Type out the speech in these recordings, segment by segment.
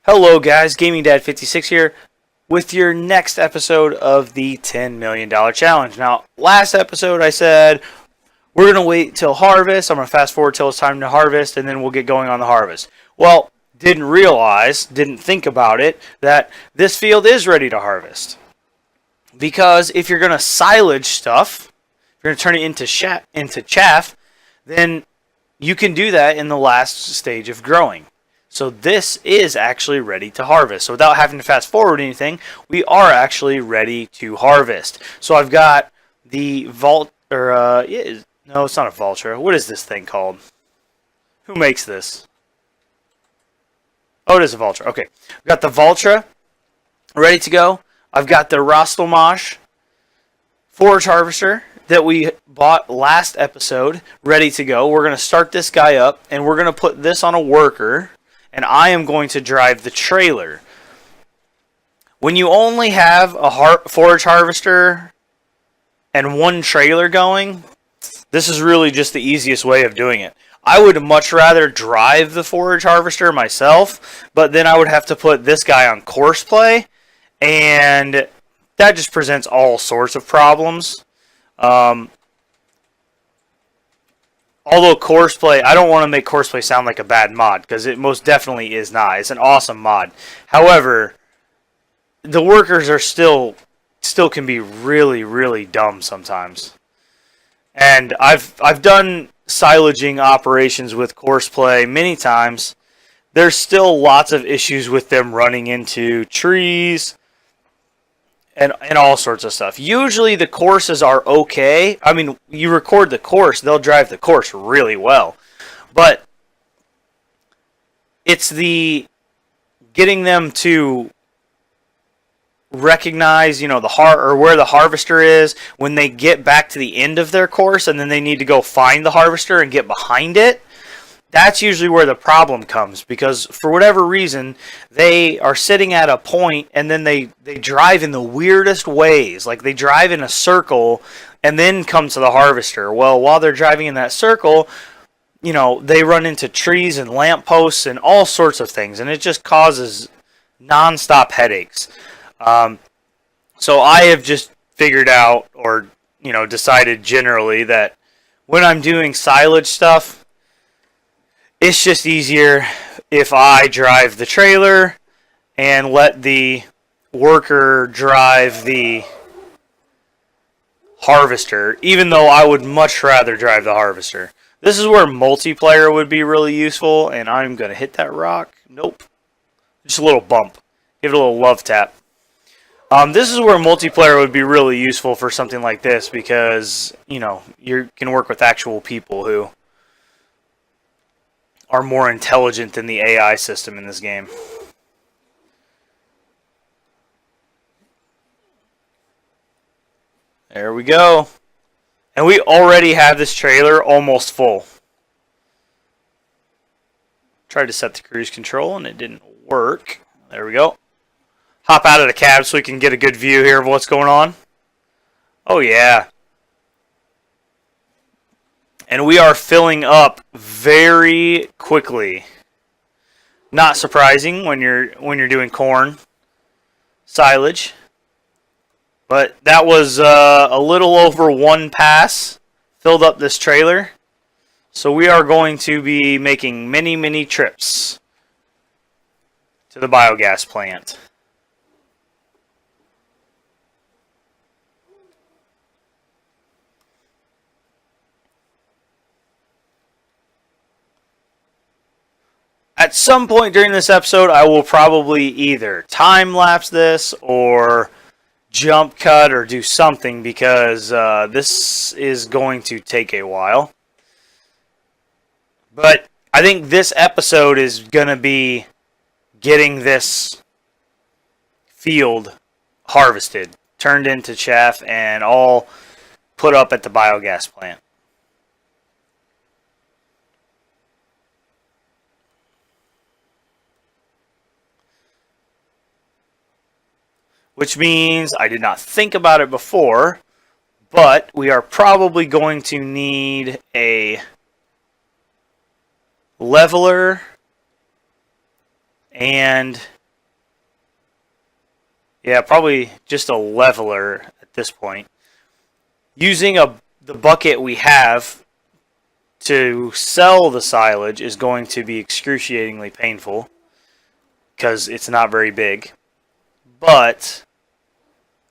Hello guys, Gaming Dad 56 here with your next episode of the $10 million challenge. Now, last episode I said we're going to wait till harvest. I'm going to fast forward till it's time to harvest and then we'll get going on the harvest. Well, didn't think about it, that this field is ready to harvest. Because if you're going to silage stuff, if you're going to turn it into chaff, then you can do that in the last stage of growing. So this is actually ready to harvest. So without having to fast forward anything, we are actually ready to harvest. So I've got the no, it's not a Vultra. What is this thing called? Who makes this? Oh, it is a Vultra. Okay. I've got the Vultra ready to go. I've got the Rostelmash forage harvester that we bought last episode ready to go. We're going to start this guy up and we're going to put this on a worker. And I am going to drive the trailer. When you only have a forage harvester and one trailer going, this is really just the easiest way of doing it. I would much rather drive the forage harvester myself, but then I would have to put this guy on Courseplay, and that just presents all sorts of problems. Although Courseplay, I don't want to make Courseplay sound like a bad mod, because it most definitely is not. It's an awesome mod. However, the workers are still can be really, really dumb sometimes. And I've done silaging operations with Courseplay many times. There's still lots of issues with them running into trees and all sorts of stuff. Usually the courses are okay. I mean, you record the course, they'll drive the course really well. But it's the getting them to recognize, the or where the harvester is when they get back to the end of their course and then they need to go find the harvester and get behind it. That's usually where the problem comes, because for whatever reason, they are sitting at a point and then they drive in the weirdest ways. Like they drive in a circle and then come to the harvester. Well, while they're driving in that circle, they run into trees and lampposts and all sorts of things, and it just causes nonstop headaches. So I have just figured out, or decided generally, that when I'm doing silage stuff, it's just easier if I drive the trailer and let the worker drive the harvester, even though I would much rather drive the harvester. This is where multiplayer would be really useful, and I'm going to hit that rock. Nope. Just a little bump. Give it a little love tap. This is where multiplayer would be really useful for something like this, because, you can work with actual people who are more intelligent than the AI system in this game. There we go. And we already have this trailer almost full. Tried to set the cruise control and it didn't work. There we go. Hop out of the cab so we can get a good view here of what's going on. Oh yeah. And we are filling up very quickly. Not surprising when you're doing corn silage. But that was a little over one pass. Filled up this trailer. So we are going to be making many, many trips to the biogas plant. At some point during this episode, I will probably either time-lapse this or jump cut or do something, because this is going to take a while. But I think this episode is going to be getting this field harvested, turned into chaff, and all put up at the biogas plant. Which means I did not think about it before, but we are probably going to need a leveler and yeah, probably just a leveler at this point. Using the bucket we have to sell the silage is going to be excruciatingly painful because it's not very big. But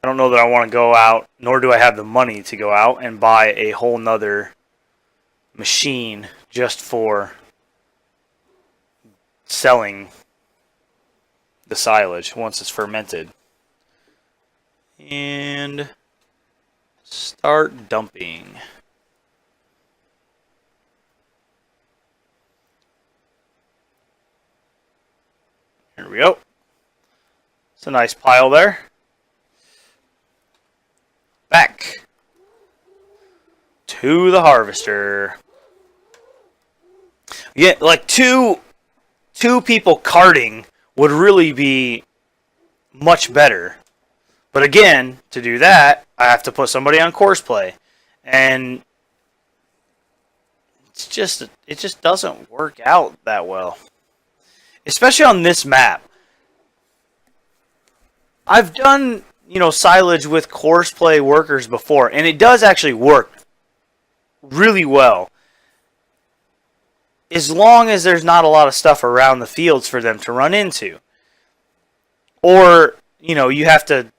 I don't know that I want to go out, nor do I have the money to go out and buy a whole nother machine just for selling the silage once it's fermented. And start dumping. Here we go. It's a nice pile there. Back to the harvester. Yeah, like two people carting would really be much better. But again, to do that, I have to put somebody on Courseplay. And it just doesn't work out that well. Especially on this map. I've done, silage with Courseplay workers before, and it does actually work really well. As long as there's not a lot of stuff around the fields for them to run into. Or, you have to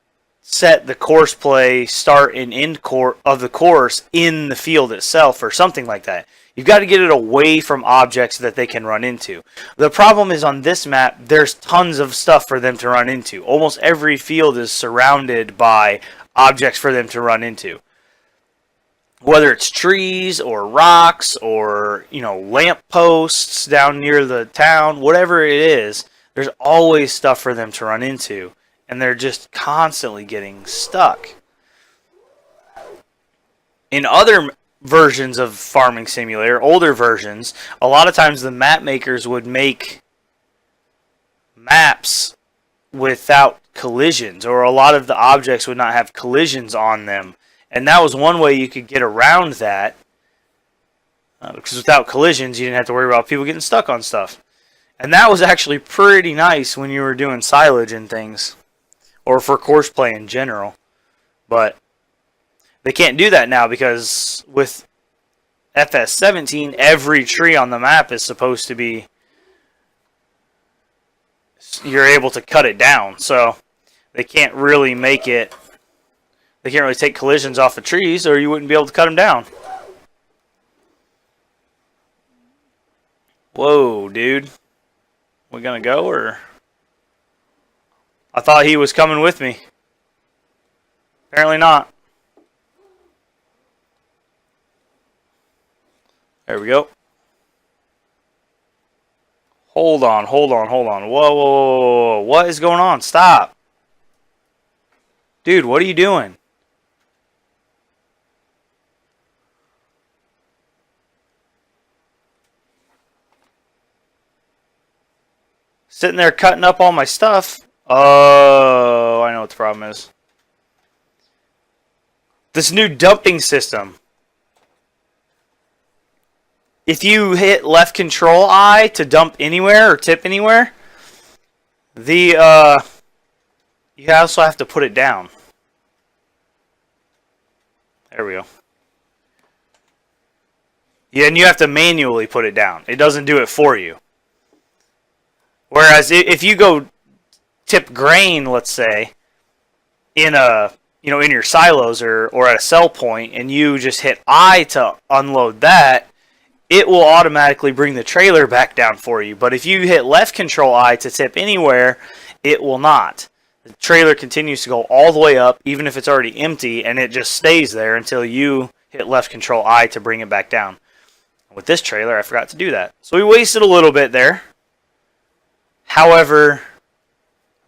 set the Courseplay start and end of the course in the field itself or something like that. You've got to get it away from objects that they can run into. The problem is on this map, there's tons of stuff for them to run into. Almost every field is surrounded by objects for them to run into. Whether it's trees or rocks or, lamp posts down near the town, whatever it is, there's always stuff for them to run into. And they're just constantly getting stuck. In other versions of Farming Simulator, older versions, a lot of times the map makers would make maps without collisions, or a lot of the objects would not have collisions on them. And that was one way you could get around that. Because without collisions, you didn't have to worry about people getting stuck on stuff. And that was actually pretty nice when you were doing silage and things. Or for Courseplay in general. But they can't do that now because with FS17, every tree on the map is supposed to be... You're able to cut it down. So they can't really make it... They can't really take collisions off the trees or you wouldn't be able to cut them down. Whoa, dude. We gonna go or... I thought he was coming with me. Apparently not. There we go. Hold on. Whoa. What is going on? Stop. Dude, what are you doing? Sitting there cutting up all my stuff. Oh, I know what the problem is. This new dumping system. If you hit left control I to dump anywhere or tip anywhere, you also have to put it down. There we go. Yeah, and you have to manually put it down. It doesn't do it for you. Whereas if you go tip grain, let's say, in in your silos or at a sell point, and you just hit I to unload that, it will automatically bring the trailer back down for you. But if you hit left control I to tip anywhere, it will not. The trailer continues to go all the way up, even if it's already empty, and it just stays there until you hit left control I to bring it back down. With this trailer, I forgot to do that. So we wasted a little bit there. However,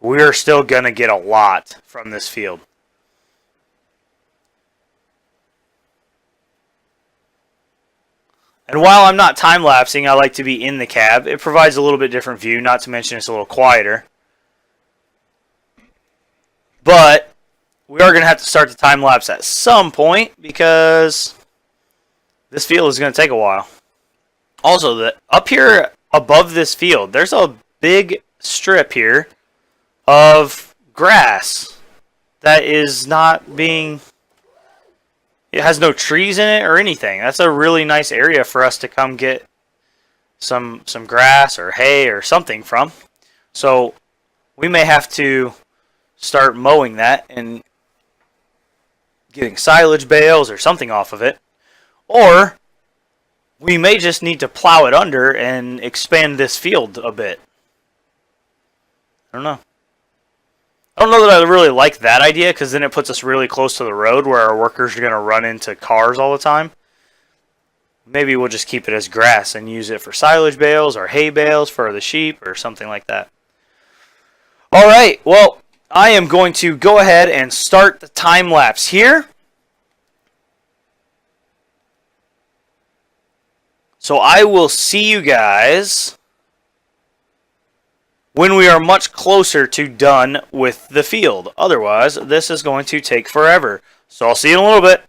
we're still going to get a lot from this field. And while I'm not time-lapsing, I like to be in the cab. It provides a little bit different view, not to mention it's a little quieter. But we are going to have to start the time-lapse at some point because this field is going to take a while. Also, up here above this field, there's a big strip here of grass that is not being... It has no trees in it or anything. That's a really nice area for us to come get some grass or hay or something from. So we may have to start mowing that and getting silage bales or something off of it. Or we may just need to plow it under and expand this field a bit. I don't know. I don't know that I really like that idea, because then it puts us really close to the road where our workers are going to run into cars all the time. Maybe we'll just keep it as grass and use it for silage bales or hay bales for the sheep or something like that. Alright, well, I am going to go ahead and start the time lapse here. So I will see you guys when we are much closer to done with the field. Otherwise, this is going to take forever. So I'll see you in a little bit.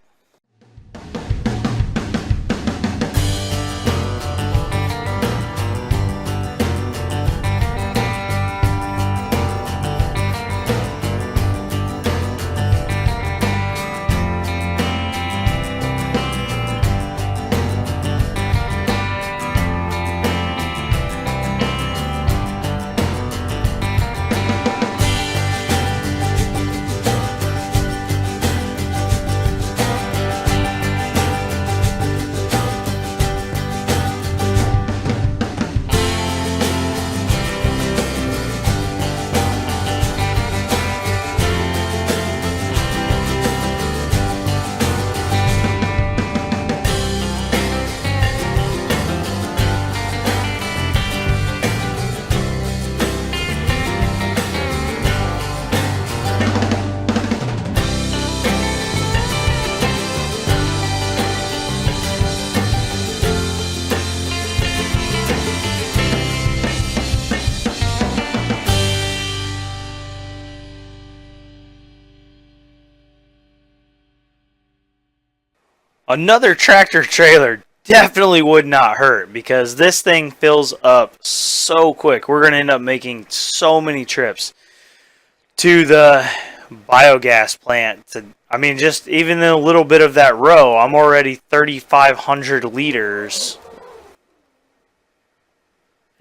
Another tractor trailer definitely would not hurt, because this thing fills up so quick. We're going to end up making so many trips to the biogas plant. I mean, just even in a little bit of that row, I'm already 3,500 liters,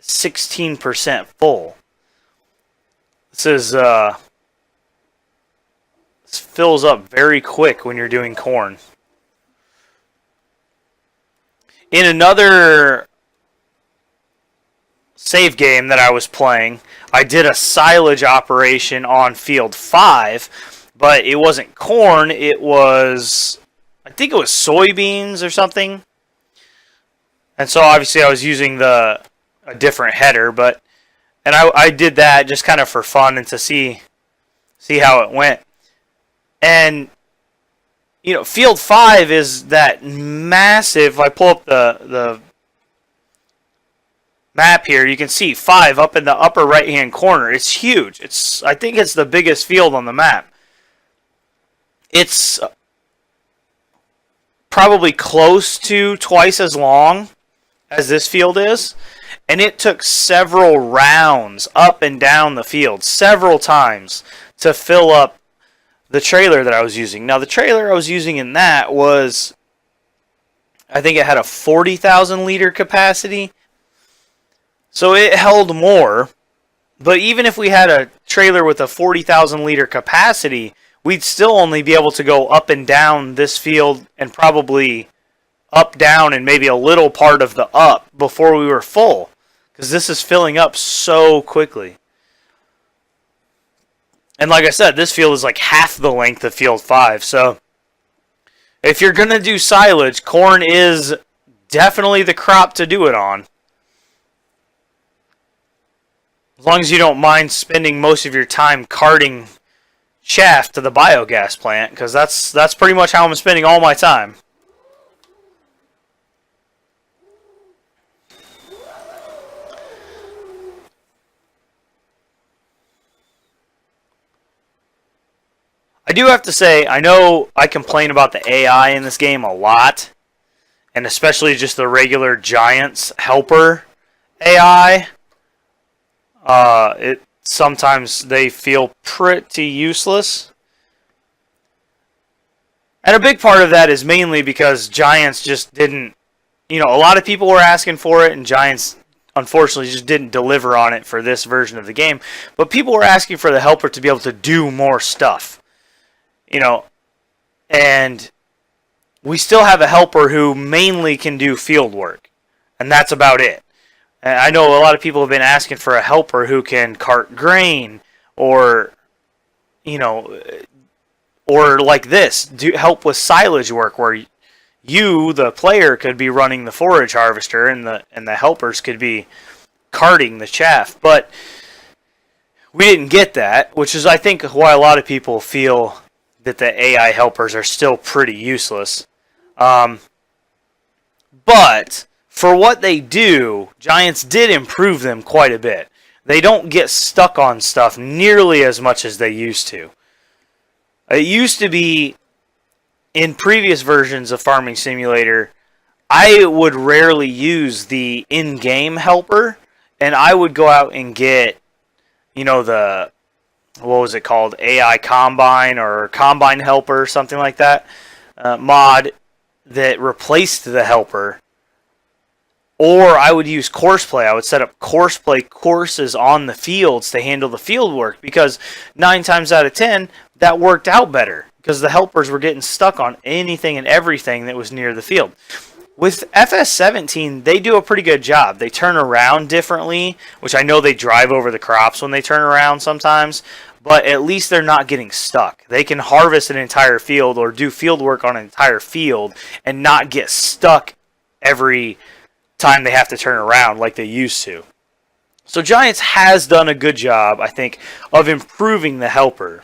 16% full. This fills up very quick when you're doing corn. In another save game that I was playing, I did a silage operation on field 5, but it wasn't corn, it was, I think it was soybeans or something. And so obviously I was using a different header, and I did that just kind of for fun and to see how it went. And you know, field 5 is that massive. If I pull up the map here, you can see 5 up in the upper right hand corner. It's huge. I think it's the biggest field on the map. It's probably close to twice as long as this field is, and it took several rounds up and down the field, several times, to fill up the trailer that I was using. Now, the trailer I was using in that was, I think it had a 40,000 liter capacity. So it held more. But even if we had a trailer with a 40,000 liter capacity, we'd still only be able to go up and down this field, and probably up, down, and maybe a little part of the up before we were full. Because this is filling up so quickly. And like I said, this field is like half the length of field 5. So if you're going to do silage, corn is definitely the crop to do it on. As long as you don't mind spending most of your time carting chaff to the biogas plant, because that's pretty much how I'm spending all my time. I do have to say, I know I complain about the AI in this game a lot, and especially just the regular Giants helper AI. Sometimes they feel pretty useless. And a big part of that is mainly because Giants just didn't, a lot of people were asking for it, and Giants unfortunately just didn't deliver on it for this version of the game. But people were asking for the helper to be able to do more stuff. And we still have a helper who mainly can do field work. And that's about it. And I know a lot of people have been asking for a helper who can cart grain or, or like this, help with silage work where you, the player, could be running the forage harvester and the helpers could be carting the chaff. But we didn't get that, which is, I think, why a lot of people feel that the AI helpers are still pretty useless. But for what they do, Giants did improve them quite a bit. They don't get stuck on stuff nearly as much as they used to. It used to be, in previous versions of Farming Simulator, I would rarely use the in-game helper, and I would go out and get, what was it called, AI Combine or Combine Helper or something like that, mod that replaced the helper. Or I would use Courseplay. I would set up Courseplay courses on the fields to handle the field work, because 9 times out of 10, that worked out better because the helpers were getting stuck on anything and everything that was near the field. With FS17, they do a pretty good job. They turn around differently, which I know they drive over the crops when they turn around sometimes, but at least they're not getting stuck. They can harvest an entire field or do field work on an entire field and not get stuck every time they have to turn around like they used to. So Giants has done a good job, I think, of improving the helper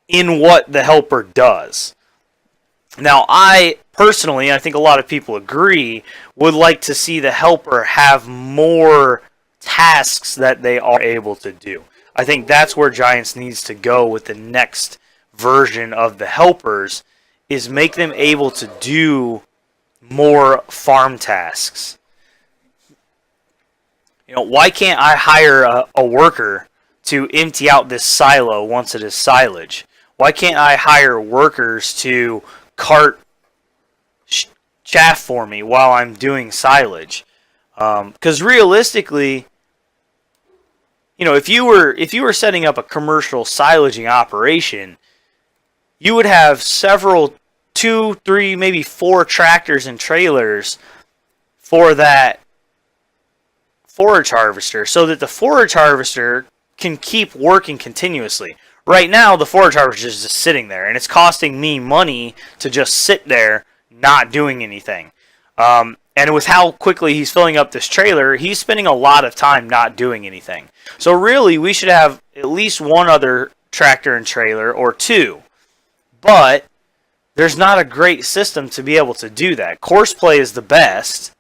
in what the helper does. Now, I personally, I think a lot of people agree, would like to see the helper have more tasks that they are able to do. I think that's where Giants needs to go with the next version of the helpers, is make them able to do more farm tasks. Why can't I hire a worker to empty out this silo once it is silage? Why can't I hire workers to cart chaff for me while I'm doing silage? Because realistically, if you were setting up a commercial silaging operation, you would have several, 2, 3, maybe 4 tractors and trailers for that forage harvester, so that the forage harvester can keep working continuously. Right now, the forage harvester is just sitting there, and it's costing me money to just sit there not doing anything. And with how quickly he's filling up this trailer, he's spending a lot of time not doing anything. So really, we should have at least one other tractor and trailer, or 2. But there's not a great system to be able to do that. Courseplay is the best,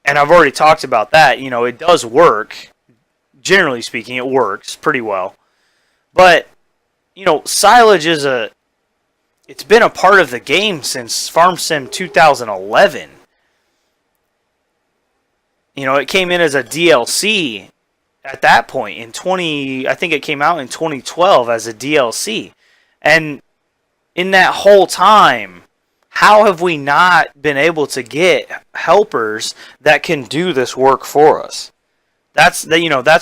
and I've already talked about that. It does work. Generally speaking, it works pretty well. But, silage is it's been a part of the game since Farm Sim 2011. It came in as a DLC at that point I think it came out in 2012 as a DLC. And in that whole time, how have we not been able to get helpers that can do this work for us? That's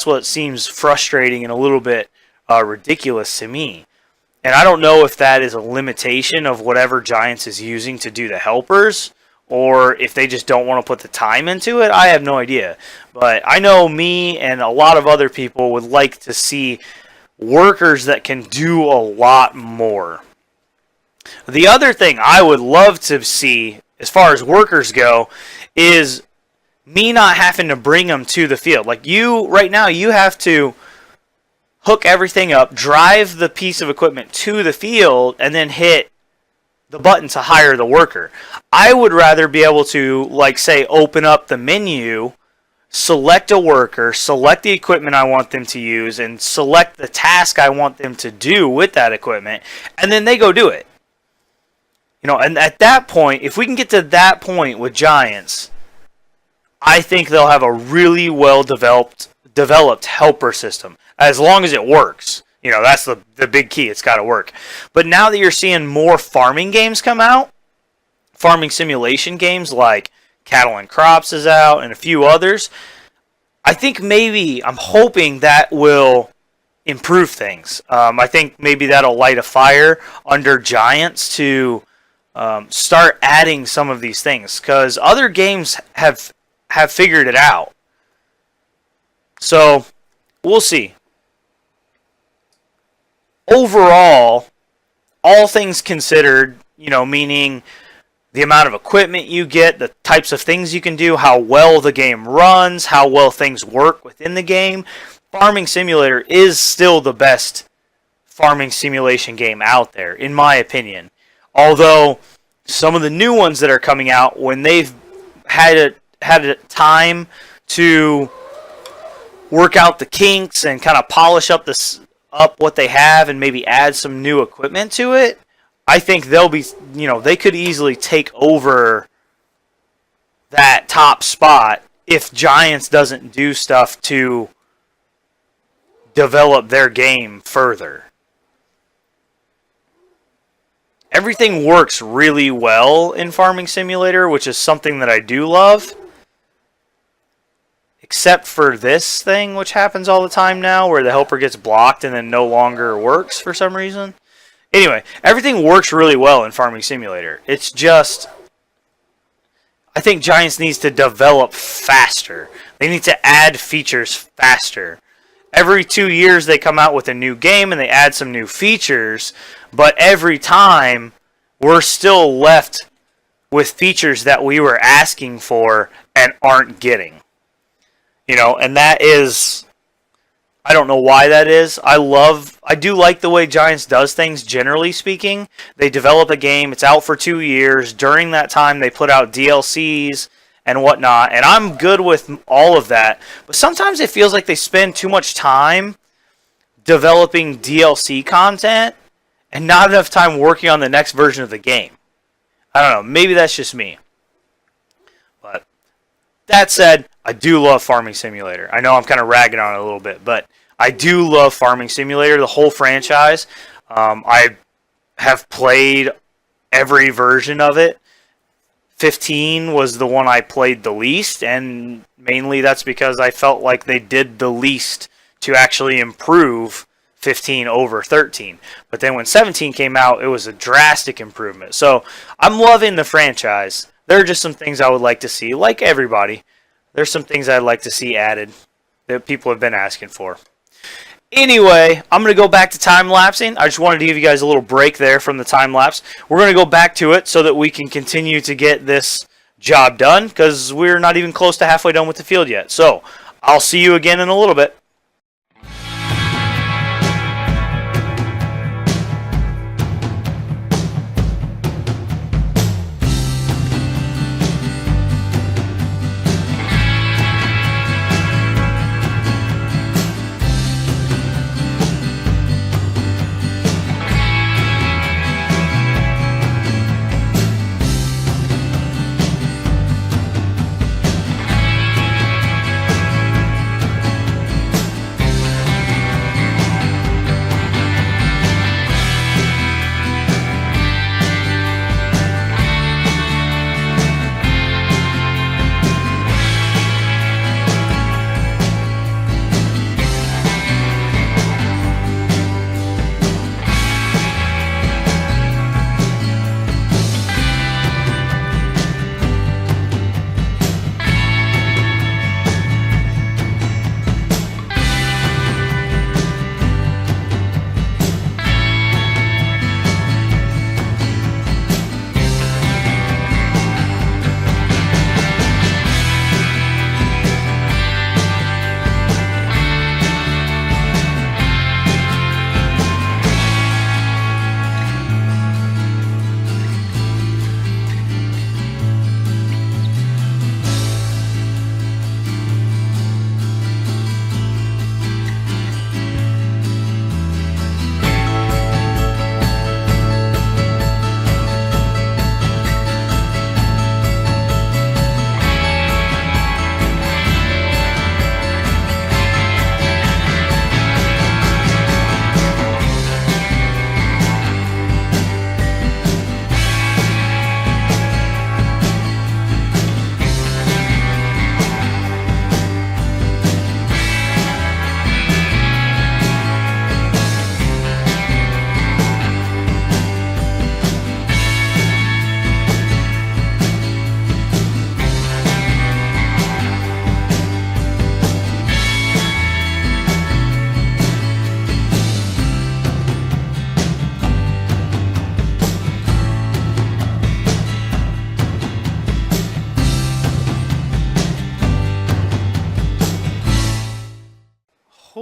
what seems frustrating and a little bit ridiculous to me. And I don't know if that is a limitation of whatever Giants is using to do the helpers, or if they just don't want to put the time into it. I have no idea. But I know me and a lot of other people would like to see workers that can do a lot more. The other thing I would love to see, as far as workers go, is me not having to bring them to the field. Like right now, you have to hook everything up, drive the piece of equipment to the field, and then hit the button to hire the worker. I would rather be able to, say, open up the menu, select a worker, select the equipment I want them to use, and select the task I want them to do with that equipment, and then they go do it. And at that point, if we can get to that point with Giants, I think they'll have a really well developed helper system, as long as it works. That's the big key. It's got to work. But now that you're seeing more farming games come out, farming simulation games like Cattle and Crops is out and a few others, I think I'm hoping that will improve things. I think maybe that'll light a fire under Giants to start adding some of these things, because other games have figured it out. So we'll see. Overall, all things considered, meaning the amount of equipment you get, the types of things you can do, how well the game runs, how well things work within the game, Farming Simulator is still the best farming simulation game out there, in my opinion. Although some of the new ones that are coming out, when they've had a time to work out the kinks and kind of polish up what they have and maybe add some new equipment to it, I think they'll be, they could easily take over that top spot if Giants doesn't do stuff to develop their game further. Everything works really well in Farming Simulator, which is something that I do love. Except for this thing, which happens all the time now, where the helper gets blocked and then no longer works for some reason. Anyway, everything works really well in Farming Simulator. It's just, I think Giants needs to develop faster. They need to add features faster. Every 2 years they come out with a new game and they add some new features, but every time we're still left with features that we were asking for and aren't getting. And that is, I don't know why that is. I do like the way Giants does things, generally speaking. They develop a game, it's out for 2 years. During that time, they put out DLCs and whatnot, and I'm good with all of that. But sometimes it feels like they spend too much time developing DLC content and not enough time working on the next version of the game. I don't know, maybe that's just me. But that said, I do love Farming Simulator. I know I'm kind of ragging on it a little bit, but I do love Farming Simulator, the whole franchise. I have played every version of it. 15 was the one I played the least, and mainly that's because I felt like they did the least to actually improve 15 over 13. But then when 17 came out, it was a drastic improvement. So I'm loving the franchise. There are just some things I would like to see, like everybody. There's some things I'd like to see added that people have been asking for. Anyway, I'm going to go back to time-lapsing. I just wanted to give you guys a little break there from the time-lapse. We're going to go back to it so that we can continue to get this job done, because we're not even close to halfway done with the field yet. So, I'll see you again in a little bit.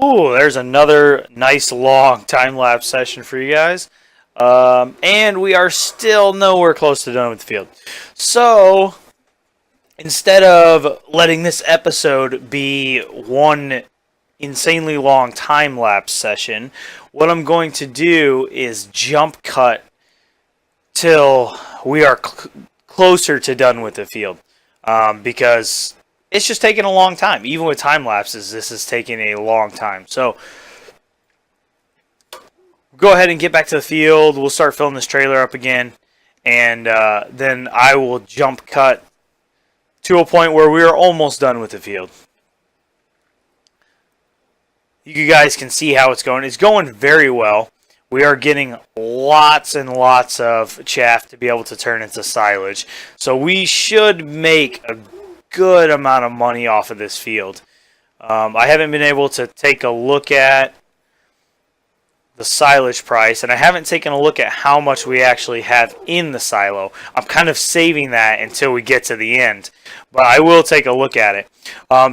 Ooh, there's another nice long time-lapse session for you guys. And we are still nowhere close to done with the field. So, instead of letting this episode be one insanely long time-lapse session, what I'm going to do is jump cut till we are closer to done with the field. Because it's just taking a long time. Even with time lapses, this is taking a long time. So, go ahead and get back to the field. We'll start filling this trailer up again. And then I will jump cut to a point where we are almost done with the field. You guys can see how it's going. It's going very well. We are getting lots and lots of chaff to be able to turn into silage. So we should make a good amount of money off of this field. I haven't been able to take a look at the silage price, and I haven't taken a look at how much we actually have in the silo. I'm kind of saving that until we get to the end, but I will take a look at it.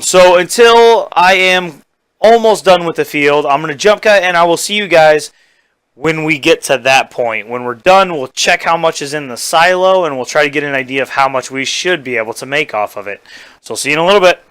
So until I am almost done with the field, I'm going to jump cut, and I will see you guys when we get to that point. When we're done, we'll check how much is in the silo, and we'll try to get an idea of how much we should be able to make off of it. So I'll see you in a little bit.